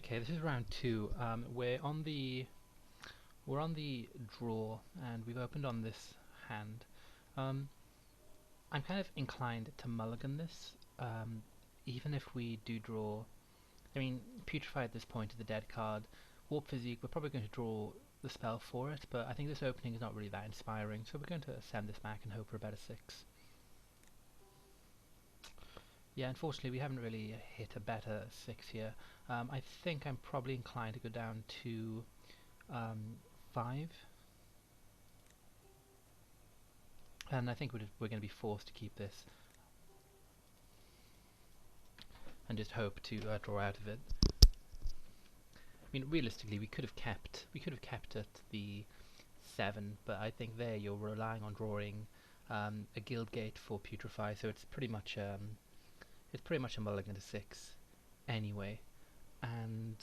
Okay, this is round two. We're on the draw, and we've opened on this hand. Um, I'm kind of inclined to mulligan this, even if we do draw. I mean, Putrefy at this point is the dead card. Warp Physique, we're probably going to draw the spell for it, but I think this opening is not really that inspiring, so we're going to send this back and hope for a better 6. Yeah, unfortunately we haven't really hit a better 6 here. I think I'm probably inclined to go down to 5, and I think we're going to be forced to keep this and just hope to draw out of it. I mean, realistically, we could have kept at the 7, but I think there you're relying on drawing a guild gate for Putrefy, so it's pretty much a mulligan to 6 anyway, and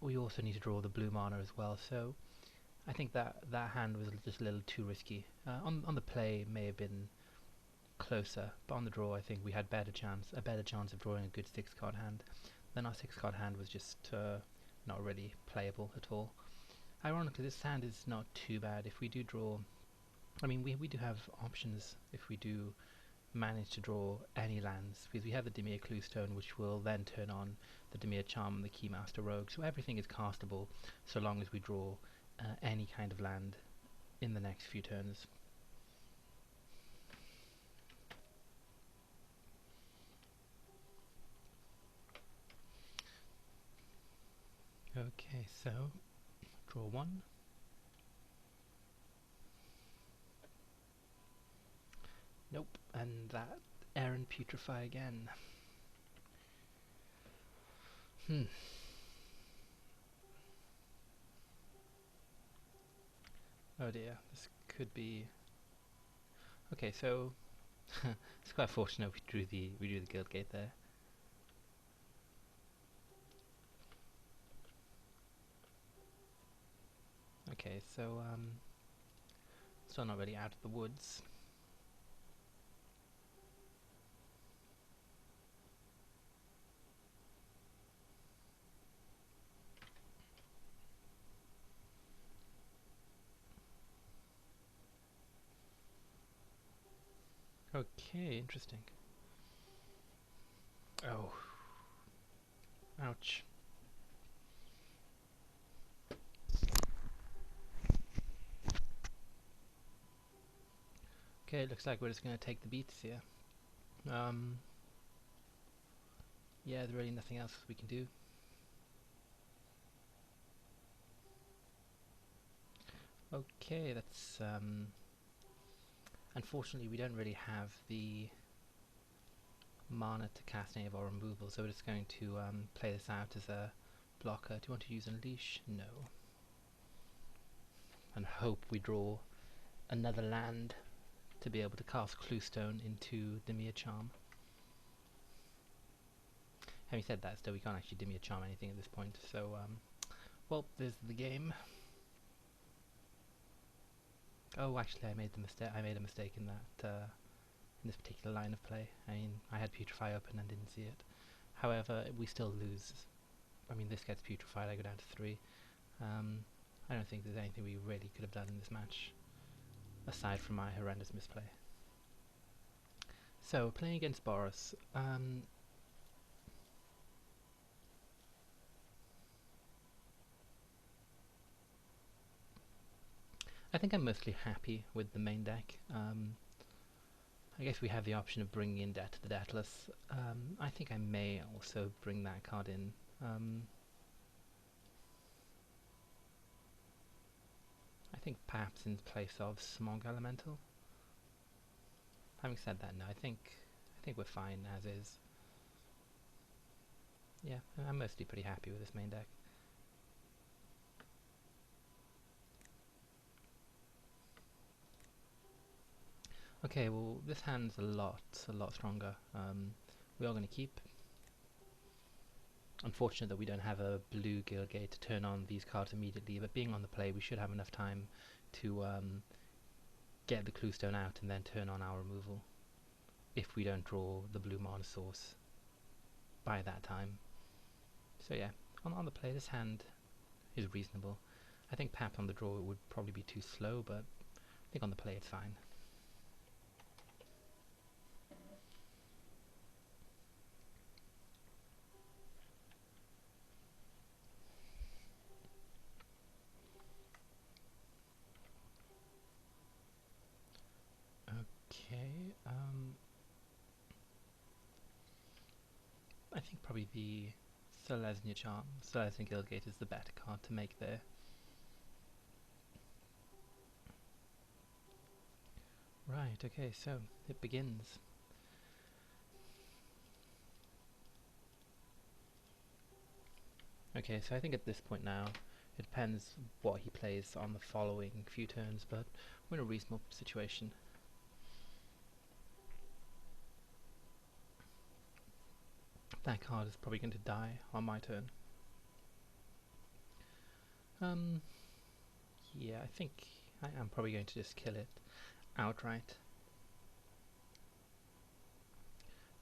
we also need to draw the blue mana as well. So I think that hand was just a little too risky. On the play may have been closer, but on the draw I think we had a better chance of drawing a good 6-card hand. Then our 6-card hand was just not really playable at all. Ironically, this hand is not too bad. If we do draw, I mean, we do have options if we do manage to draw any lands, because we have the Dimir Cluestone, which will then turn on the Dimir Charm and the Keymaster Rogue, so everything is castable so long as we draw any kind of land in the next few turns. Okay, so draw 1. Nope, and that Aaron Putrefy again. Oh dear, this could be... Okay, so it's quite fortunate we drew the guild gate there. Okay, so still not really out of the woods. Okay, interesting. Oh. Ouch. Okay, it looks like we're just going to take the beats here. Yeah, there's really nothing else we can do. Okay, that's unfortunately we don't really have the mana to cast any of our removal, so we're just going to play this out as a blocker. Do you want to use Unleash? No. And hope we draw another land to be able to cast Cluestone into Dimir Charm. Having said that, still we can't actually Dimir Charm anything at this point, so well, there's the game. Oh, actually, I made a mistake in that in this particular line of play. I mean, I had Putrefy open and didn't see it. However, we still lose. I mean, this gets Putrefied. I go down to 3. I don't think there's anything we really could have done in this match aside from my horrendous misplay. So, playing against Boris. I think I'm mostly happy with the main deck. I guess we have the option of bringing in Debt to the Deathless. I think I may also bring that card in. I think perhaps in place of Smog Elemental. Having said that, no, I think we're fine as is. Yeah, I'm mostly pretty happy with this main deck. Okay, well this hand's a lot stronger. We are going to keep. Unfortunate that we don't have a blue guild gate to turn on these cards immediately, but being on the play we should have enough time to get the Cluestone out and then turn on our removal if we don't draw the blue mana source by that time. So yeah, On the play, this hand is reasonable. I think perhaps on the draw it would probably be too slow, but I think on the play it's fine. Okay, I think probably the Selesnya Guildgate is the better card to make there. Right, okay, so it begins. Okay, so I think at this point now, it depends what he plays on the following few turns, but we're in a reasonable situation. That card is probably going to die on my turn. Yeah, I think I am probably going to just kill it outright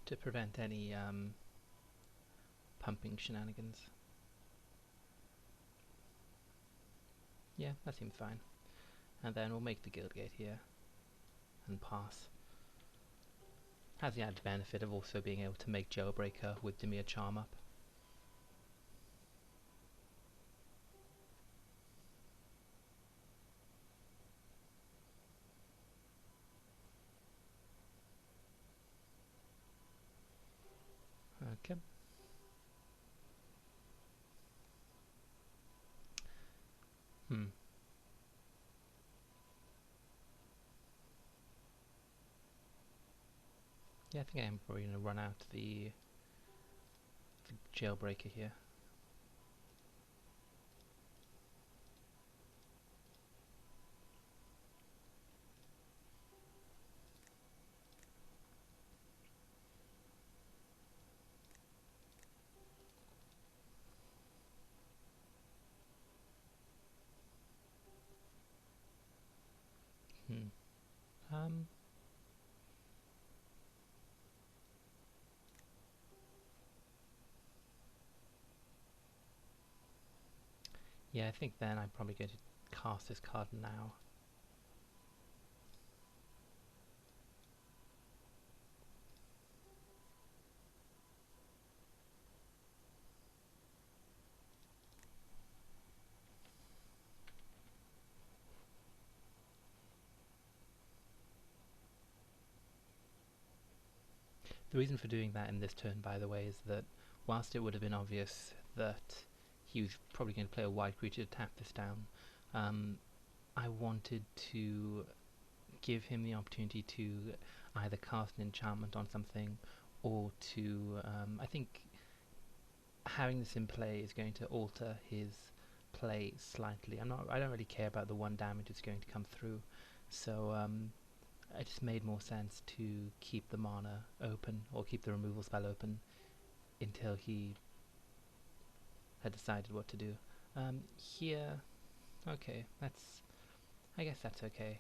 to prevent any pumping shenanigans. Yeah, that seems fine. And then we'll make the Guildgate here and pass. Has the added benefit of also being able to make Jailbreaker with Dimir Charm up. Okay. Yeah, I think I am probably going to run out the Jailbreaker here. Um, yeah, I think then I'm probably going to cast this card now. The reason for doing that in this turn, by the way, is that whilst it would have been obvious that he was probably going to play a white creature to tap this down, I wanted to give him the opportunity to either cast an enchantment on something or to, I think having this in play is going to alter his play slightly. I don't really care about the 1 damage that's going to come through, so it just made more sense to keep the mana open, or keep the removal spell open, until he had decided what to do. Here, okay, I guess that's okay.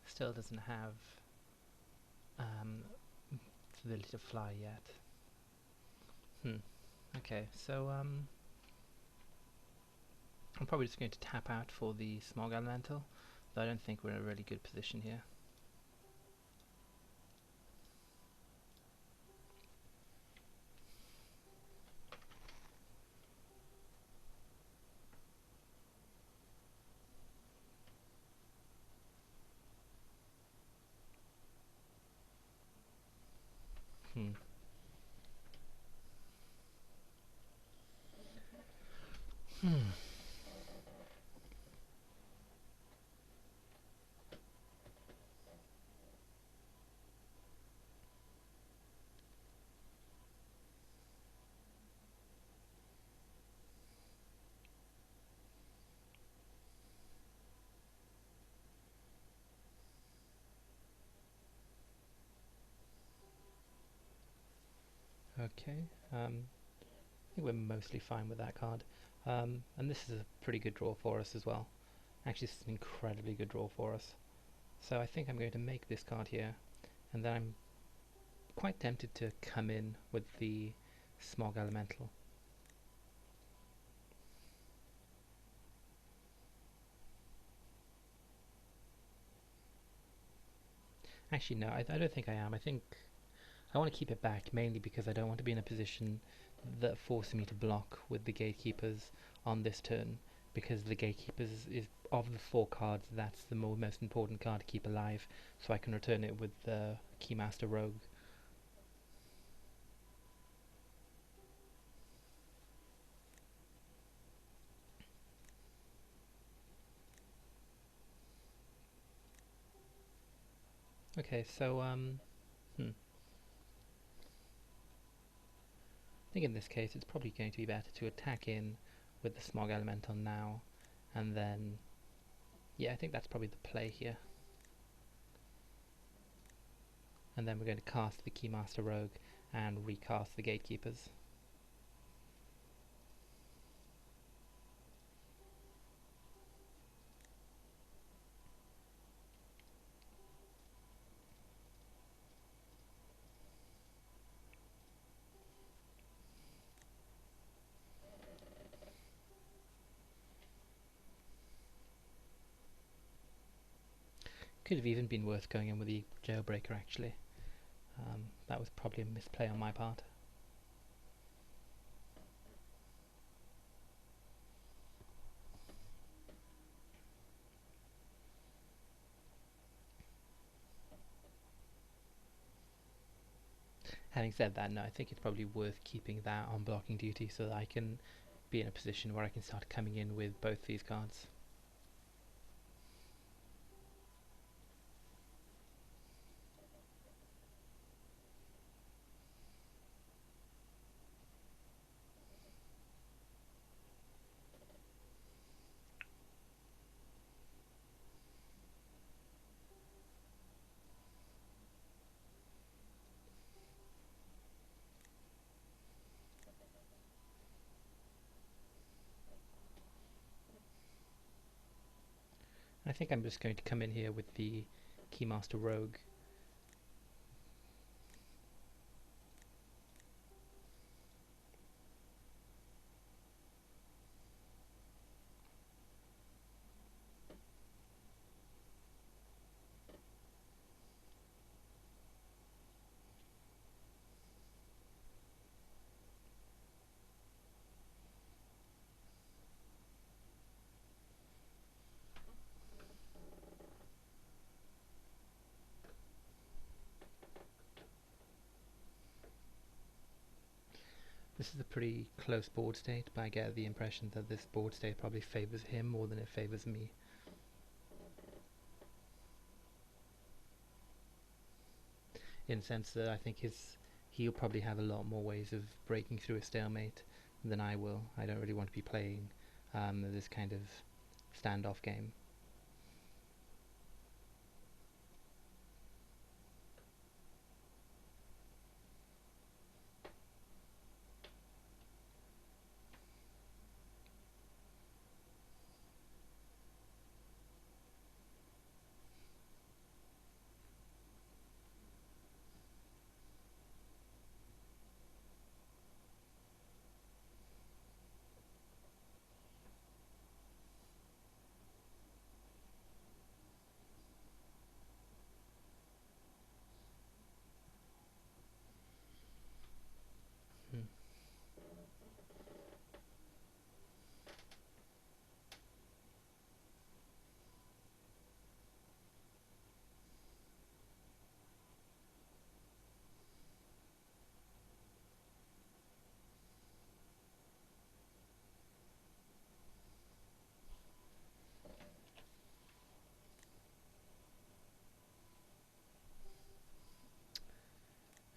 Still doesn't have the ability to fly yet. Okay, so I'm probably just going to tap out for the Smog Elemental, though I don't think we're in a really good position here. Hmm. Okay, I think we're mostly fine with that card. And this is a pretty good draw for us as well. Actually, this is an incredibly good draw for us. So I think I'm going to make this card here, and then I'm quite tempted to come in with the Smog Elemental. Actually, no, I don't think I am. I think I want to keep it back, mainly because I don't want to be in a position that forces me to block with the Gatekeepers on this turn, because the Gatekeepers is, of the 4 cards, that's the most important card to keep alive, so I can return it with the Keymaster Rogue. Okay, so I think in this case it's probably going to be better to attack in with the Smog Elemental now, and then, yeah, I think that's probably the play here. And then we're going to cast the Keymaster Rogue and recast the Gatekeepers. Could have even been worth going in with the Jailbreaker, actually. That was probably a misplay on my part. Having said that, no, I think it's probably worth keeping that on blocking duty so that I can be in a position where I can start coming in with both these cards. I think I'm just going to come in here with the Keymaster Rogue. This is a pretty close board state, but I get the impression that this board state probably favours him more than it favours me. In the sense that I think he'll probably have a lot more ways of breaking through a stalemate than I will. I don't really want to be playing this kind of standoff game. Hmm.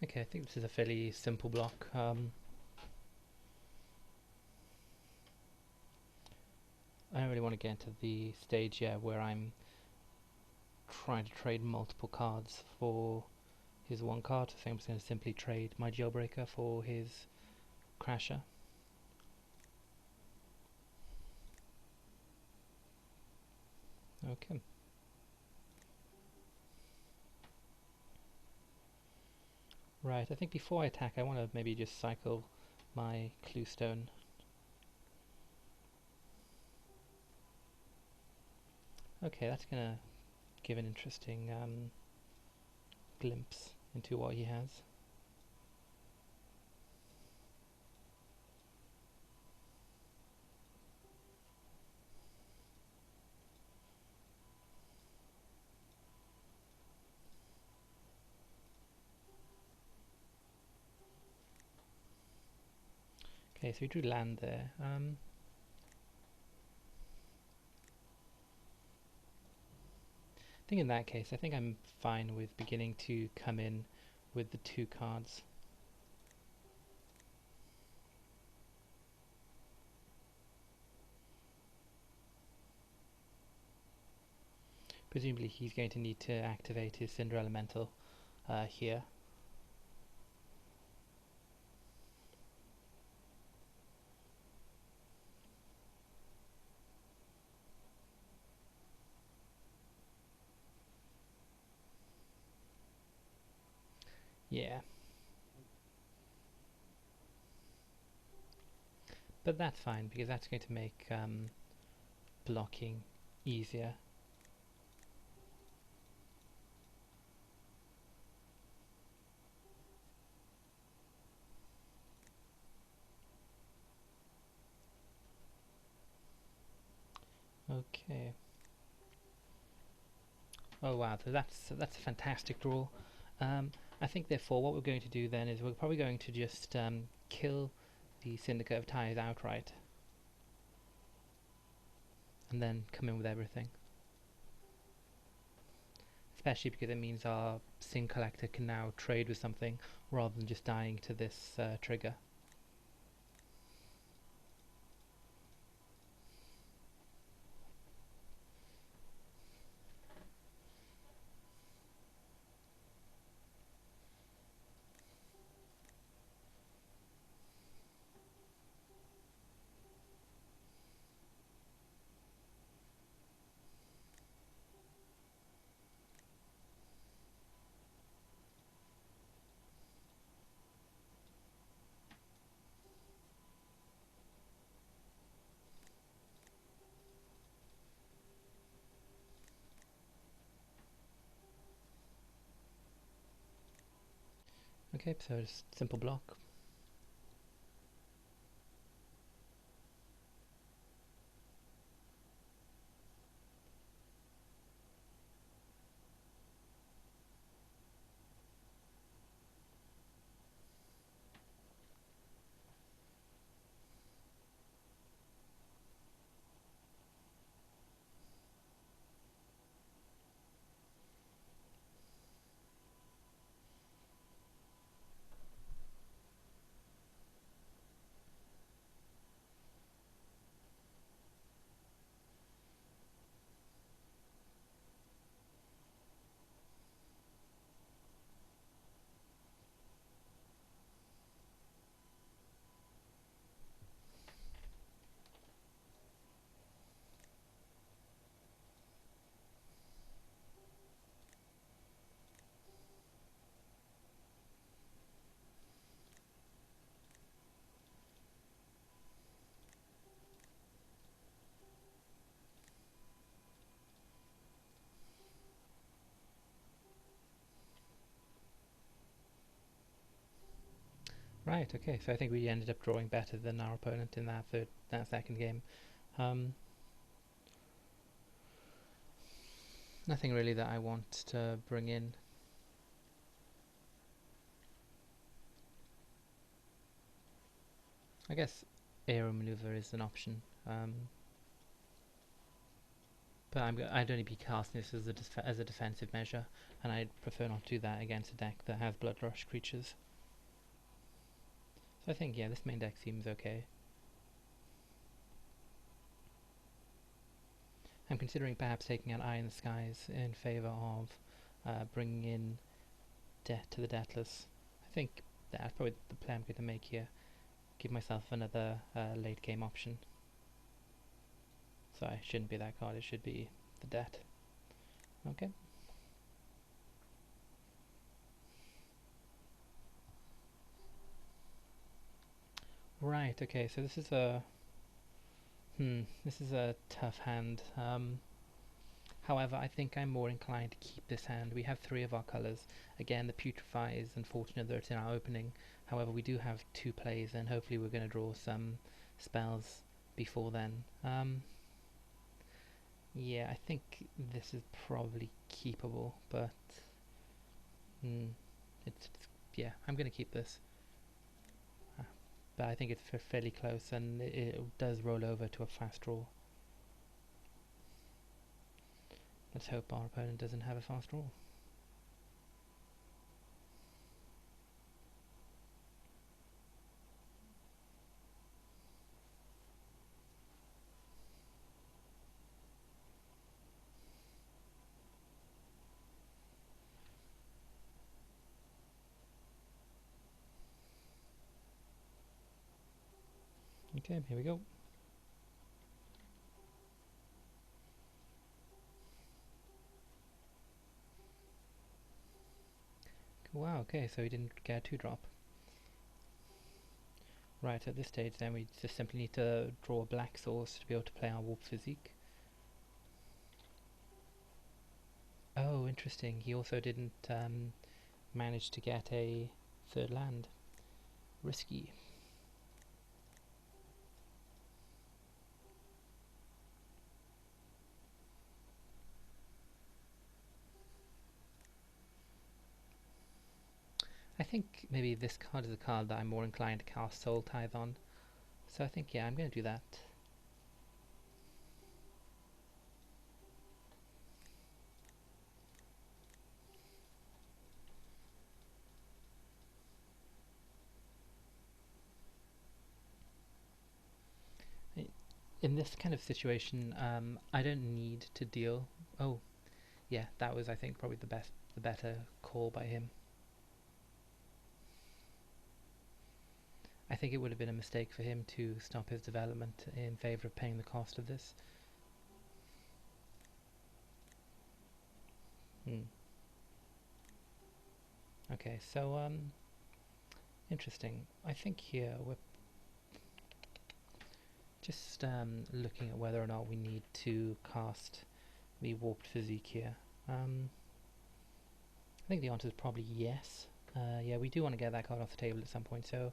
Okay, I think this is a fairly simple block. I don't really want to get into the stage yet where I'm trying to trade multiple cards for his one card. I think I'm just going to simply trade my Jailbreaker for his Crasher. Okay. Right, I think before I attack I want to maybe just cycle my clue stone. Okay, that's gonna give an interesting glimpse into what he has. Okay, so we drew land there. I think in that case, I think I'm fine with beginning to come in with the 2 cards. Presumably he's going to need to activate his Cinder Elemental here. Yeah. But that's fine, because that's going to make blocking easier. Okay. Oh wow, so that's a fantastic draw. I think therefore what we're going to do then is we're probably going to just kill the Syndicate of Ties outright, and then come in with everything. Especially because it means our Sin Collector can now trade with something rather than just dying to this trigger. Okay, so just simple block. Right, okay, so I think we ended up drawing better than our opponent in that second game. Nothing really that I want to bring in. I guess aero maneuver is an option, but I'd only be casting this as a defensive measure, and I'd prefer not to do that against a deck that has Blood Rush creatures. So I think, yeah, this main deck seems okay. I'm considering perhaps taking out Eye in the Skies in favour of bringing in Death to the Deathless. I think that's probably the play I'm going to make here. Give myself another late game option. So it shouldn't be that card, it should be the Death. Okay. Right, okay, so this is a tough hand. However, I think I'm more inclined to keep this hand. We have three of our colours. Again, the Putrefy is unfortunate that it's in our opening. However, we do have two plays, and hopefully we're going to draw some spells before then. Yeah, I think this is probably keepable, but mm, it's yeah, I'm going to keep this. But I think it's fairly close, and it does roll over to a fast draw. Let's hope our opponent doesn't have a fast draw. Okay, here we go. Wow, okay, so he didn't get a 2-drop. Right, at this stage then we just simply need to draw a black source to be able to play our Warp Physique. Oh, interesting, he also didn't manage to get a third land. Risky. I think maybe this card is a card that I'm more inclined to cast Soul Tithe on. So I think, yeah, I'm going to do that. In this kind of situation, I don't need to deal... Oh, yeah, that was, I think, probably the better call by him. I think it would have been a mistake for him to stop his development in favour of paying the cost of this. Okay, so interesting. I think here we're just looking at whether or not we need to cast the Warped Physique here. I think the answer is probably yes. Yeah, we do want to get that card off the table at some point, so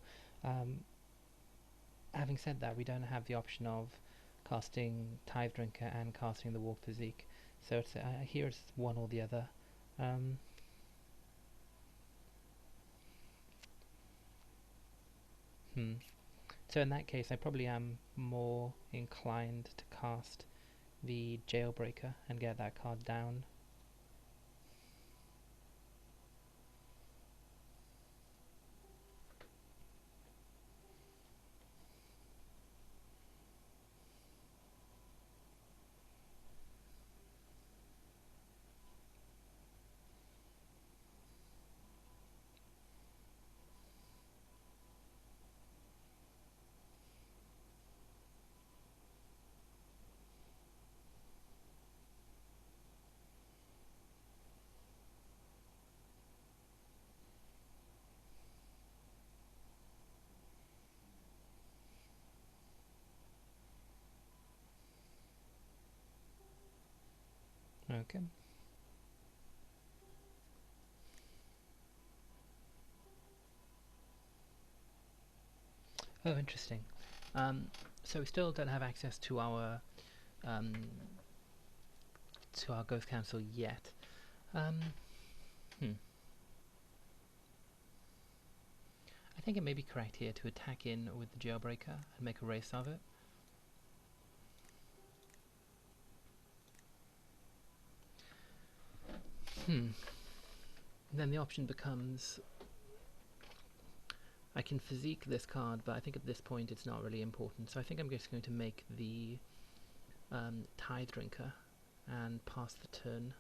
having said that, we don't have the option of casting Tithe Drinker and casting the Warped Physique, so it's, here it's one or the other. So in that case, I probably am more inclined to cast the Jailbreaker and get that card down. Okay. Oh, interesting. So we still don't have access um, to our Ghost Council yet. I think it may be correct here to attack in with the Jailbreaker and make a race of it. Then the option becomes I can physique this card, but I think at this point it's not really important. So I think I'm just going to make the Tithe Drinker and pass the turn.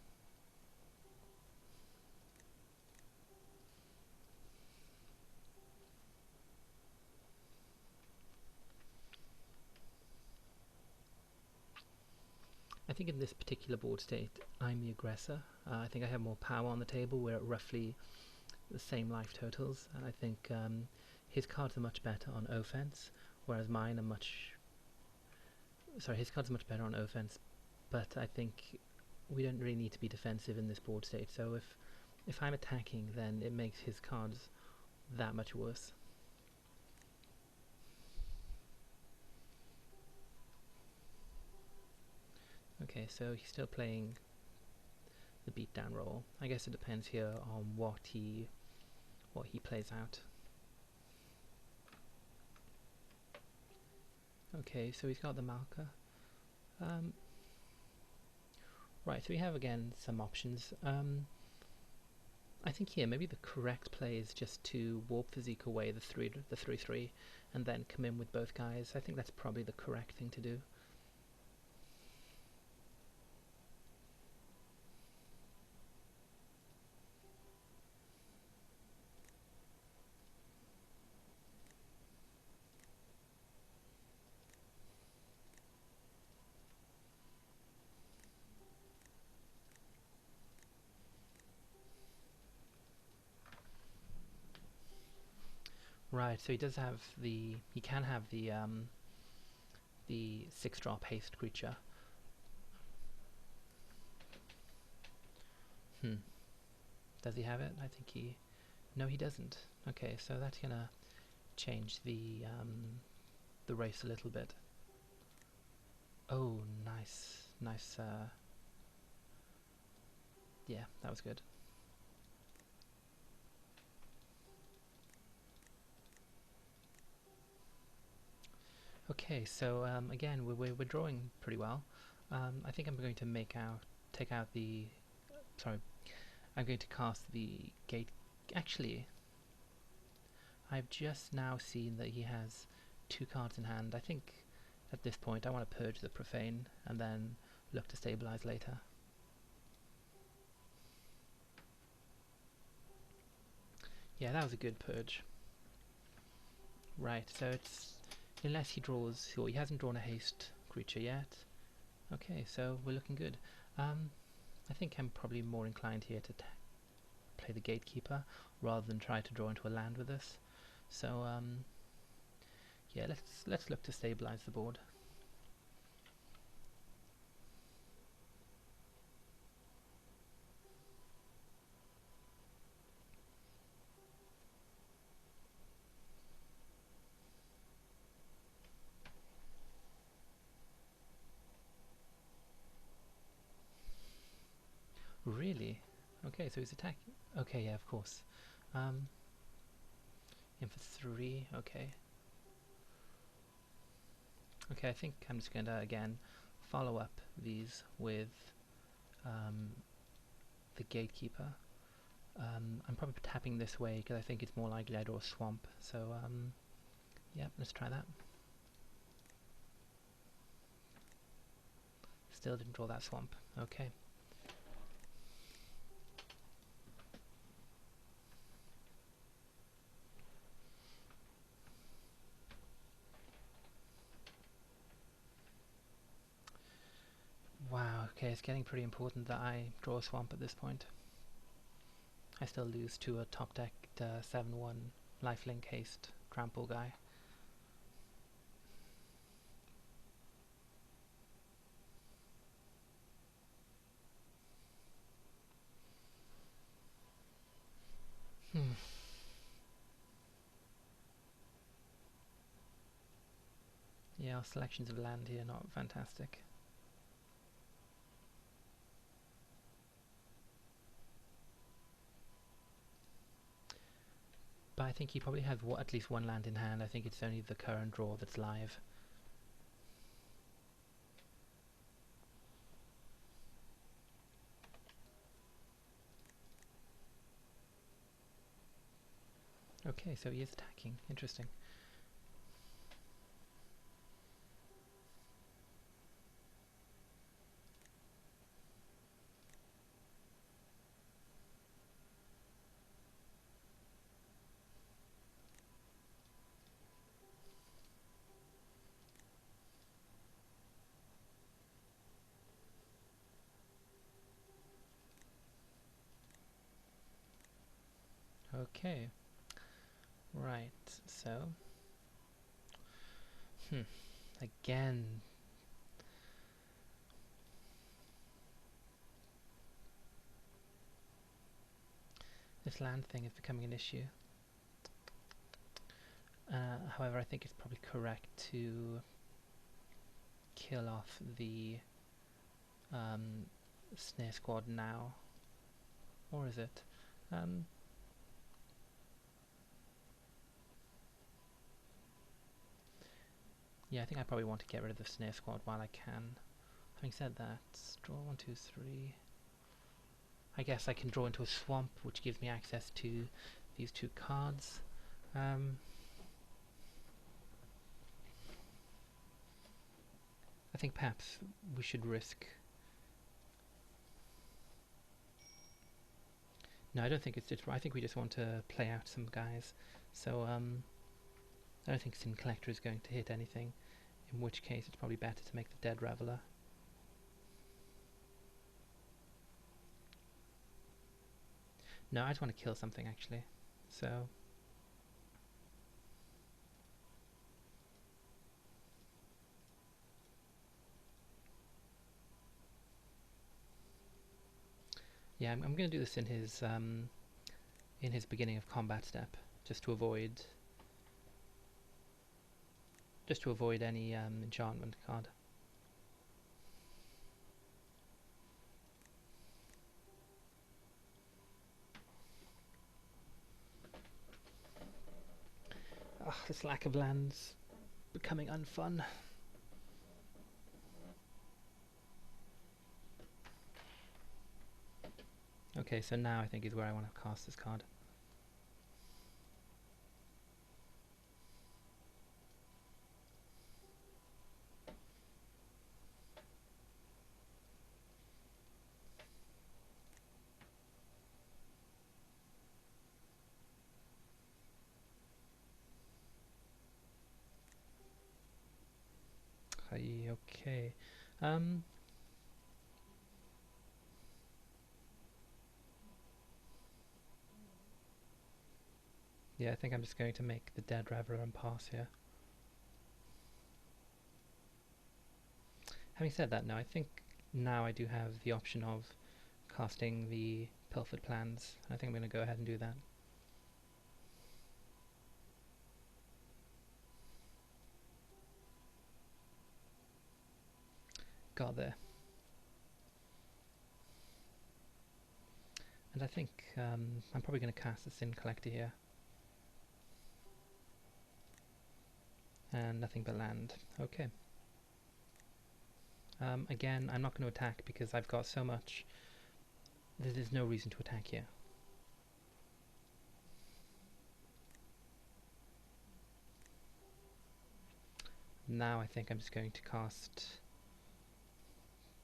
I think in this particular board state I'm the aggressor. I think I have more power on the table. We're at roughly the same life totals, and I think his cards are much better on offense. whereas mine are much... Sorry, his cards are much better on offense, but I think we don't really need to be defensive in this board state, so if I'm attacking, then it makes his cards that much worse. Okay, so he's still playing the beatdown role. I guess it depends here on what he plays out. Okay, so he's got the Malka. Right, so we have again some options. I think here maybe the correct play is just to warp physique away the 3/3 and then come in with both guys. I think that's probably the correct thing to do. Right, so he does have he can have the 6-drop haste creature. Does he have it? I think no, he doesn't. Okay, so that's gonna change the race a little bit. Oh, nice, yeah, that was good. Okay, so again, we're drawing pretty well. I think I'm going to take out the... Sorry, I'm going to cast the gate... Actually, I've just now seen that he has 2 cards in hand. I think at this point I want to purge the Profane and then look to stabilize later. Yeah, that was a good purge. Right, so it's... Unless he draws... Well, he hasn't drawn a haste creature yet. Okay, so we're looking good. I think I'm probably more inclined here to play the Gatekeeper rather than try to draw into a land with this. So yeah, let's look to stabilize the board. Really? Okay, so he's attacking. Okay, yeah, of course. In for 3. Okay. Okay, I think I'm just going to again follow up these with the Gatekeeper. I'm probably tapping this way because I think it's more likely I draw a swamp. So yeah, let's try that. Still didn't draw that swamp. Okay. Wow, okay, it's getting pretty important that I draw a swamp at this point. I still lose to a top decked 7/1 lifelink haste trample guy. Yeah, our selections of land here not fantastic. But I think he probably has at least 1 land in hand. I think it's only the current draw that's live. Okay, so he is attacking. Interesting. Okay. Right, so Again. This land thing is becoming an issue. However, I think it's probably correct to kill off the snare squad now. Or is it? Yeah, I think I probably want to get rid of the snare squad while I can. Having said that, draw 1, 2, 3. I guess I can draw into a swamp, which gives me access to these 2 cards. I think perhaps we should risk... No, I don't think it's... I think we just want to play out some guys. So, I don't think Sin Collector is going to hit anything, in which case it's probably better to make the Dead Reveler. No, I just want to kill something, actually. So... yeah, I'm going to do this in his beginning of combat step, just to avoid any enchantment card. This lack of land's becoming unfun. Okay, so now I think is where I want to cast this card. Okay. Yeah, I think I'm just going to make the Dead Reveler and pass here. Having said that, no, I think now I do have the option of casting the Pilfered Plans. I think I'm going to go ahead and do that. Got there. And I think I'm probably going to cast the Sin Collector here. And nothing but land. Okay. Again, I'm not going to attack because I've got so much. There's no reason to attack here. Now I think I'm just going to cast...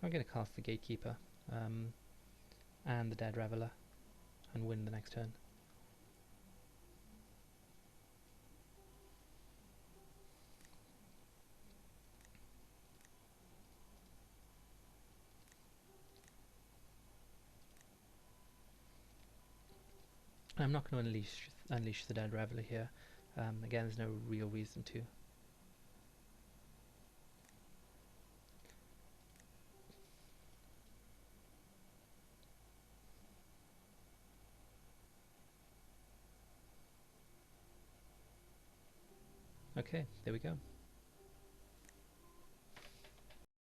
I'm going to cast the Gatekeeper and the Dead Reveler and win the next turn. I'm not going to unleash the Dead Reveler here. Again, there's no real reason to. Okay, there we go.